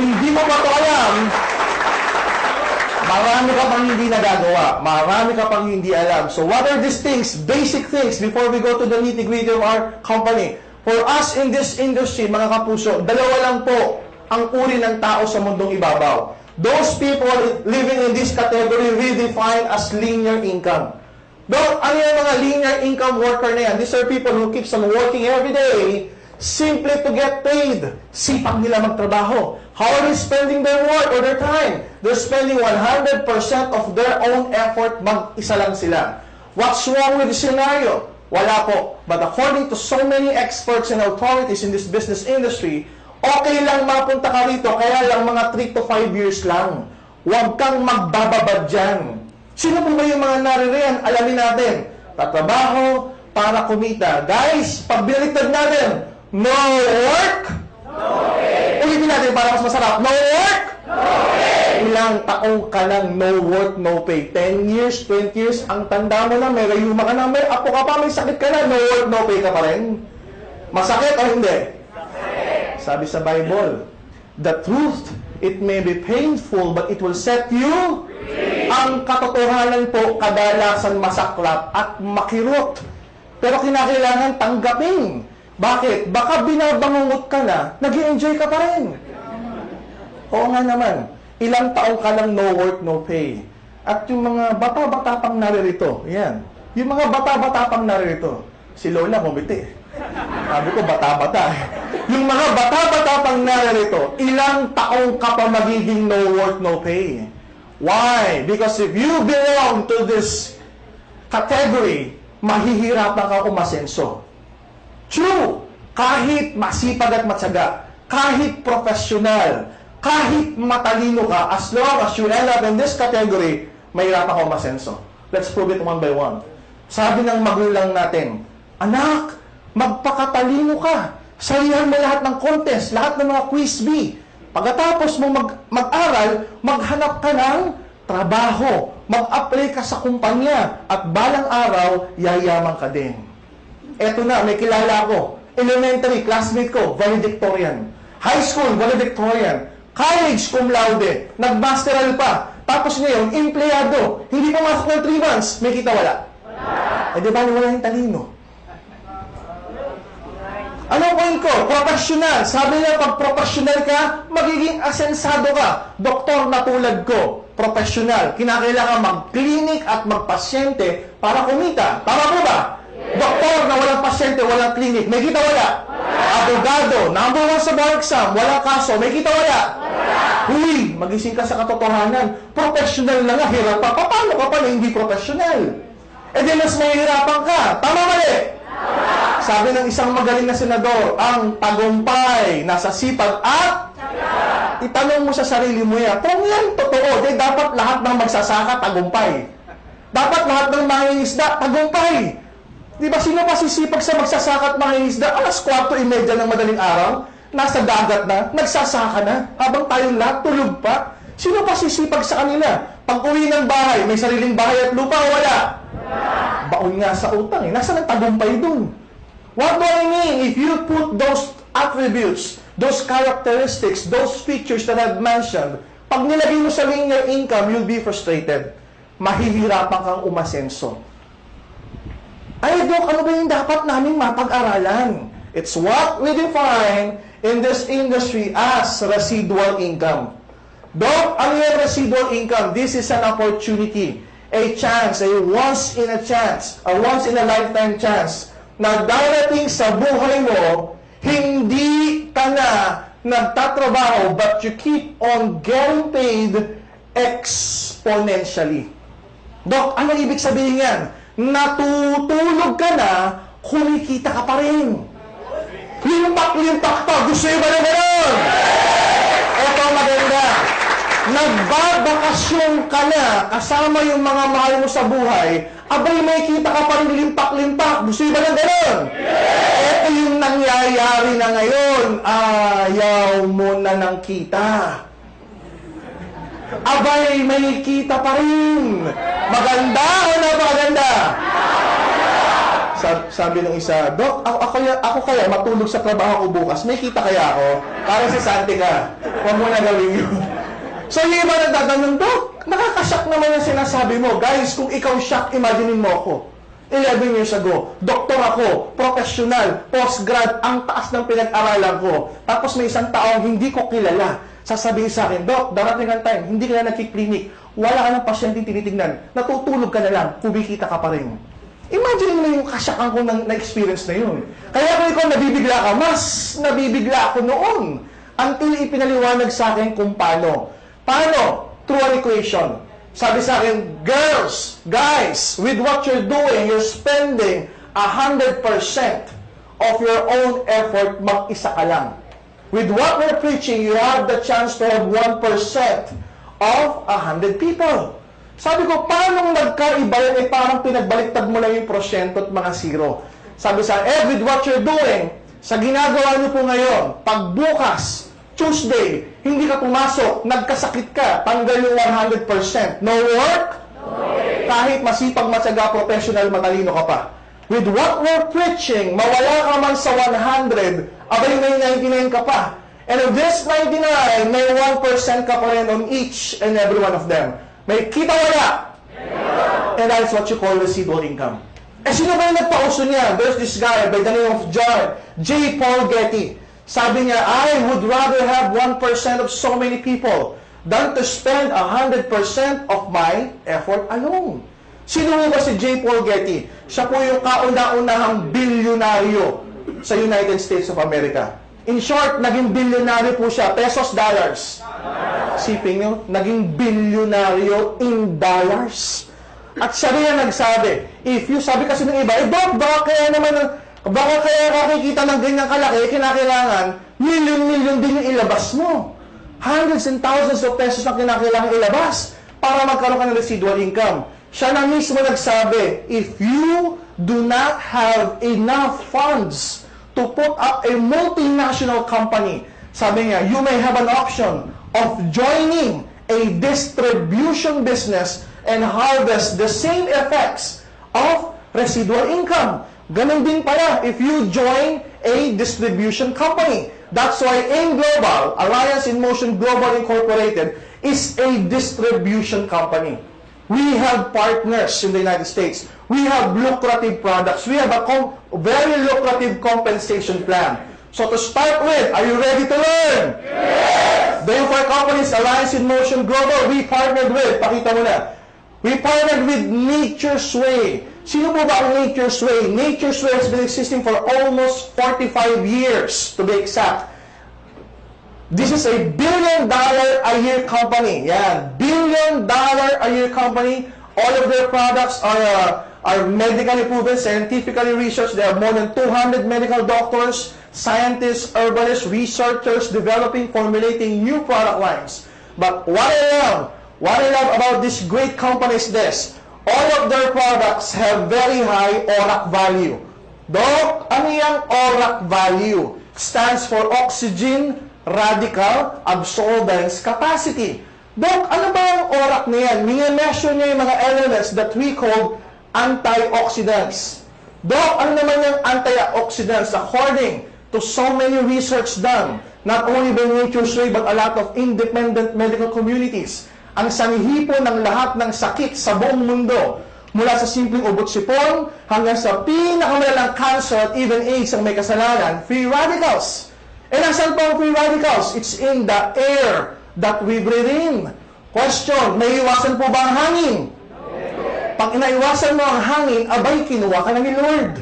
hindi mo pa ito alam, marami ka pang hindi nagagawa. Marami ka pang hindi alam. So what are these things, basic things, before we go to the nitty-gritty of our company? For us in this industry, mga kapuso, dalawa lang po ang uri ng tao sa mundong ibabaw. Those people living in this category we define as linear income. Ano yung mga linear income worker na yan? These are people who keeps on working every day simply to get paid. Sipag nila magtrabaho. How are they spending their work or their time? They're spending 100% of their own effort. Mag-isa lang sila. What's wrong with the scenario? Wala po. But according to so many experts and authorities in this business industry, okay lang mapunta ka rito, kaya lang mga 3 to 5 years lang. Huwag kang magbababad dyan. Sino po ba yung mga naririyan? Alamin natin. Tatrabaho para kumita. Guys, pag binaliktad natin, no work, no pay. Ulitin natin para mas masarap. No work, no pay. Ilang taong ka lang no work, no pay. 10 years, 20 years, ang tanda mo na, may rayuma ka na, may apo ka pa, may sakit ka na, no work, no pay ka pa rin. Masakit o hindi? Sabi sa Bible, the truth, it may be painful, but it will set you free. Ang katotohanan po, kadalasan masaklap at makirot. Pero kinakailangan tanggapin. Bakit? Baka binabangungot ka na, nag-i-enjoy ka pa rin. Oo nga naman. Ilang taong ka lang no work, no pay. At yung mga bata-bata pang naririto, yan. Yung mga bata-bata pang naririto, si Lola kumiti. Sabi ko, bata-bata. Yung mga bata-bata pang naririto, ilang taong ka pa magiging no work, no pay. Why? Because if you belong to this category, mahihirapan ka umasenso. True, kahit masipag at matyaga, kahit professional, kahit matalino ka, as long as you end up in this category, mahirapan ka umasenso. Let's prove it one by one. Sabi ng magulang natin, anak, magpakatalino ka. Salihan mo lahat ng contest, lahat ng mga quiz bee. Pagkatapos mo mag-aral, maghanap ka ng trabaho, mag-apply ka sa kumpanya, at balang araw, yayaman ka din. Eto na, may kilala ko. Elementary, classmate ko, valedictorian. High school, valedictorian. College, cum laude. Nag-masteral pa. Tapos ngayon, empleyado. Hindi pa masok ng 3 months. May kita wala? Wala. Di ba wala yung talino? Anong point ko? Professional. Sabi niya, pag professional ka, magiging asensado ka. Doktor na tulad ko, professional. Kinakailangan mag-clinic at magpasyente para kumita. Tama po ba? Yes. Doktor na walang pasyente, walang clinic. May kita wala? Abogado, number 1 sa bar exam, walang kaso. May kita wala? Uy, magising ka sa katotohanan. Professional na nga, hirap pa. Paano ka pa na hindi professional? E di mas mahihirapan ka. Tama mali? Sabi ng isang magaling na senador, ang tagumpay nasa sipag at itanong mo sa sarili mo yan, kung yan totoo, di dapat lahat ng magsasaka tagumpay. Dapat lahat ng mangingisda tagumpay. Di ba sino pa sisipag sa magsasaka at mangingisda? Alas 4:30 ng madaling araw, nasa dagat na, nagsasaka na, habang tayong lahat tulog pa. Sino pa sisipag sa kanila? Pag uwi ng bahay, may sariling bahay at lupa, wala. Baon nga sa utang eh. Nasaan ang tagumpay dun? What do I mean? If you put those attributes, those characteristics, those features that I've mentioned, pag nilagay mo sa linear income, you'll be frustrated. Mahihirapan kang umasenso. Ay, Dok, ano ba yung dapat naming mapag-aralan? It's what we define in this industry as residual income. Dok, ano yung residual income? This is an opportunity. A chance, a once in a chance, a once in a lifetime chance na darating sa buhay mo, hindi ka na nagtatrabaho but you keep on getting paid exponentially. Dok, ano ibig sabihin yan? Natutulog ka na, kumikita ka pa rin. Limpak-limpak pa. Gusto nyo ba na gano'n? Ito maganda. Nagbabakasyon ka na kasama yung mga mahal mo sa buhay, abay may kita ka pa rin limpak-limpak. Gusto ba ng gano'n? Ito yung nangyayari na ngayon. Ayaw mo na ng kita. Abay may kita pa rin. Maganda o napakaganda? sabi ng isa, Dok, ako kaya matulog sa trabaho ko bukas, may kita kaya ako? Parang si Santi ka. Huwag mo na gawin yun. So yung iba nagtatanong, Dok, nakakashock naman yung sinasabi mo. Guys, kung ikaw shock, imaginein mo ako. 11 years ago, doktor ako, professional, postgrad, ang taas ng pinag-aralan ko. Tapos may isang taong hindi ko kilala. Sasabihin sa akin, Dok, darating ang time, hindi ka na nagkiklinik, wala ka ng pasyenteng tinitignan, natutulog ka na lang, kumikita ka pa rin. Imagine mo yung kasyakan ko na-experience na yun. Kaya kung ikaw nabibigla ka, mas nabibigla ako noon. Until ipinaliwanag sa akin kung paano. Paano? Through an equation. Sabi sa akin, girls, guys, with what you're doing, you're spending 100% of your own effort, mag-isa ka lang. With what we're preaching, you have the chance to have 1% of 100 people. Sabi ko, paano nagkaiba yan? Parang pinagbaliktad mo lang yung porsyento at mga zero. Sabi sa with what you're doing, sa ginagawa niyo po ngayon, pagbukas, Tuesday, hindi ka pumasok, nagkasakit ka, tanggal yung 100%. No work? Kahit masipag, matyaga, professional, matalino ka pa. With what we're preaching, mawala ka man sa 100, abay may 99 ka pa. And of this 99, may 1% ka pa rin on each and every one of them. May kita wala. And that's what you call residual income. Eh, sino ba yung nagpauso niya? There's this guy by the name of J. Paul Getty. Sabi niya, I would rather have 1% of so many people than to spend 100% of my effort alone. Sino ba si J. Paul Getty? Siya po yung kauna-unahang bilyonaryo sa United States of America. In short, naging bilyonaryo po siya, pesos, dollars. Siping nyo, naging bilyonaryo in dollars. At siya rin nagsabi, if you, sabi kasi ng iba, Bob, baka kaya kakikita ng ganyang kalaki, kinakailangan, million din yung ilabas mo. Hundreds and thousands of pesos na kinakailangan ilabas para magkaroon ka ng residual income. Siya na mismo nagsabi, if you do not have enough funds to put up a multinational company, sabi niya, you may have an option of joining a distribution business and harvest the same effects of residual income. Ganun din pala if you join a distribution company. That's why AIM Global, Alliance in Motion Global Incorporated, is a distribution company. We have partners in the United States. We have lucrative products. We have a very lucrative compensation plan. So to start with, are you ready to learn? Yes! The Info Companies Alliance in Motion Global, we partnered with, pakita mo na, we partnered with Nature's Way. Sino po ba ang Nature's Way? Nature's Way has been existing for almost 45 years, to be exact. This is a $1 billion a year company. Yeah, $1 billion a year company. All of their products are medically proven, scientifically researched. There are more than 200 medical doctors, scientists, herbalists, researchers developing, formulating new product lines. But what I love about this great company is this. All of their products have very high ORAC value. Doc, ano yung ORAC value? Stands for Oxygen Radical Absorbance Capacity. Doc, ano ba ang ORAC na yan? Mini-measure niya yung mga elements that we call antioxidants. Doc, ano naman yung antioxidants? According to so many research done, not only by Nature's Way, but a lot of independent medical communities, ang sanhipo ng lahat ng sakit sa buong mundo, mula sa simpleng ubot-sipon hanggang sa pinakamalalang cancer at even AIDS ang may kasalanan, free radicals. And asan po ang free radicals? It's in the air that we breathe in. Question, may iwasan po ba ang hangin? Pag inaiwasan mo ang hangin, abay, kinuha ka na ni Lord.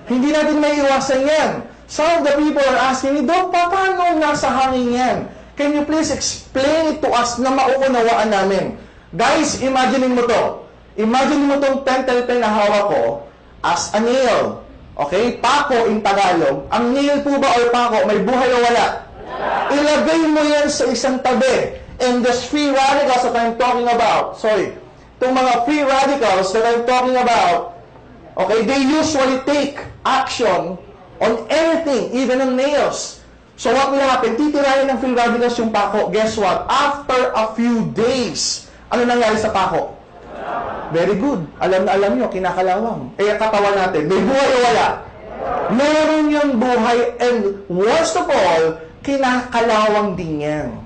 Hindi natin may iwasan yan. Some of the people are asking me, Doc, paano nasa hangin yan? Can you please explain it to us na mauunawaan namin? Guys, imagine mo to. Imagine mo tong pentel pen na hawak ko as a nail. Okay? Pako in Tagalog. Ang nail po ba or pako, may buhay o wala? Ilagay mo yan sa isang tabi. And the free radicals that I'm talking about, itong mga free radicals that I'm talking about, okay, they usually take action on anything, even on nails. So what will happen? Titirahin ng free radicals yung pako. Guess what? After a few days, ano nangyari sa pako? Very good. Alam na alam nyo, kinakalawang. Eh, ang katawan natin, may buhay o wala? Meron yung buhay, and worst of all, kinakalawang din yan.